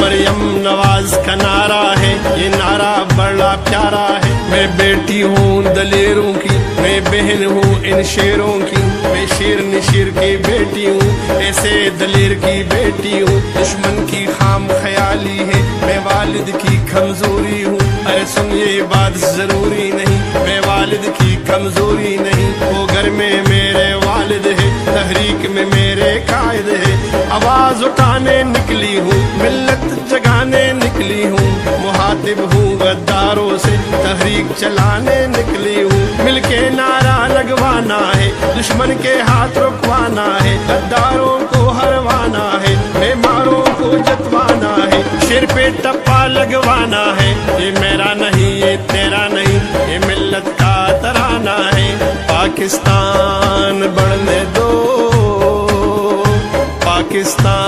مریم نواز کا نعرہ ہے، یہ نعرہ بڑا پیارا ہے۔ میں بیٹی ہوں دلیروں کی، میں بہن ہوں ان شیروں کی، میں شیر نشیر کی بیٹی ہوں، ایسے دلیر کی بیٹی ہوں۔ دشمن کی خام خیالی ہے، میں والد کی کمزوری ہوں، ارے سن یہ بات ضروری نہیں، میں والد کی کمزوری نہیں، وہ گھر میں میرے والد ہے، تحریک میں میرے قائد ہے۔ آواز اٹھانے نکلی ہوں، ملت جگانے نکلی ہوں، مخاطب ہوں غداروں سے، تحریک چلانے نکلی ہوں۔ مل کے نعرہ لگوانا ہے، دشمن کے ہاتھ رکوانا ہے، غداروں کو ہروانا ہے، بیماروں کو جتوانا ہے، شیر پہ ٹپا لگوانا ہے۔ یہ میرا نہیں، یہ تیرا نہیں، یہ ملت کا ترانہ ہے۔ پاکستان بڑھنے دو، پاکستان